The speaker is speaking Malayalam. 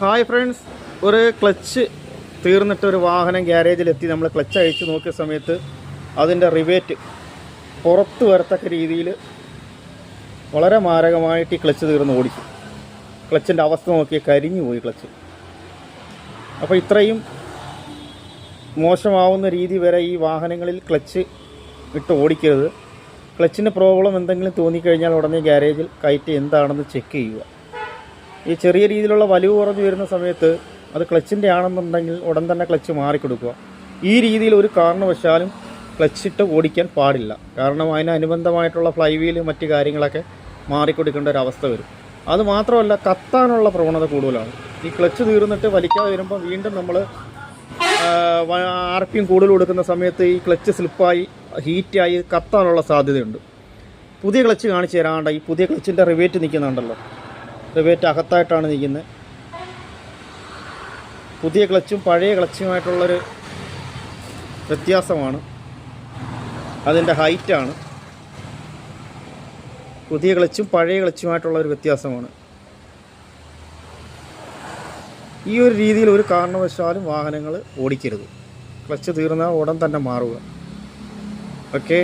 ഹായ് ഫ്രണ്ട്സ്, ഒരു ക്ലച്ച് തീർന്നിട്ടൊരു വാഹനം ഗ്യാരേജിലെത്തി നമ്മൾ ക്ലച്ച് അഴിച്ച് നോക്കിയ സമയത്ത് അതിൻ്റെ റിവേറ്റ് പുറത്ത് വരത്തക്ക രീതിയിൽ വളരെ മാരകമായിട്ട് ഈ ക്ലച്ച് തീർന്ന് ഓടിക്കും. ക്ലച്ചിൻ്റെ അവസ്ഥ നോക്കിയാൽ കരിഞ്ഞു പോയി ക്ലച്ച്. അപ്പോൾ ഇത്രയും മോശമാവുന്ന രീതി വരെ ഈ വാഹനങ്ങളിൽ ക്ലച്ച് ഇട്ട് ഓടിക്കരുത്. ക്ലച്ചിൻ്റെ പ്രോബ്ലം എന്തെങ്കിലും തോന്നിക്കഴിഞ്ഞാൽ ഉടനെ ഗ്യാരേജിൽ കയറ്റി എന്താണെന്ന് ചെക്ക് ചെയ്യുക. ഈ ചെറിയ രീതിയിലുള്ള വലിവ് കുറഞ്ഞു വരുന്ന സമയത്ത് അത് ക്ലച്ചിൻ്റെ ആണെന്നുണ്ടെങ്കിൽ ഉടൻ തന്നെ ക്ലച്ച് മാറിക്കൊടുക്കുക. ഈ രീതിയിൽ ഒരു കാരണവശാലും ക്ലച്ചിട്ട് ഓടിക്കാൻ പാടില്ല. കാരണം അതിനനുബന്ധമായിട്ടുള്ള ഫ്ലൈ വീല് മറ്റ് കാര്യങ്ങളൊക്കെ മാറിക്കൊടുക്കേണ്ട ഒരു അവസ്ഥ വരും. അതുമാത്രമല്ല, കത്താനുള്ള പ്രവണത കൂടുതലാണ്. ഈ ക്ലച്ച് തീർന്നിട്ട് വലിക്കാതെ വരുമ്പോൾ വീണ്ടും നമ്മൾ RPM കൂടുതൽ കൊടുക്കുന്ന സമയത്ത് ഈ ക്ലച്ച് സ്ലിപ്പായി ഹീറ്റായി കത്താനുള്ള സാധ്യതയുണ്ട്. പുതിയ ക്ലച്ച് കാണിച്ചു തരാണ്ട. ഈ പുതിയ ക്ലച്ചിൻ്റെ റിവേറ്റ് നിൽക്കുന്നുണ്ടല്ലോ, റിവേറ്റ് അകത്തായിട്ടാണ് നിൽക്കുന്നത്. പുതിയ ക്ലച്ചും പഴയ ക്ലച്ചുമായിട്ടുള്ളൊരു വ്യത്യാസമാണ്, അതിൻ്റെ ഹൈറ്റാണ്. പുതിയ ക്ലച്ചും പഴയ ക്ലച്ചുമായിട്ടുള്ളൊരു വ്യത്യാസമാണ്. ഈ ഒരു രീതിയിൽ ഒരു കാരണവശാലും വാഹനങ്ങൾ ഓടിക്കരുത്. ക്ലച്ച് തീർന്നാൽ ഉടൻ തന്നെ മാറുക. ഓക്കെ.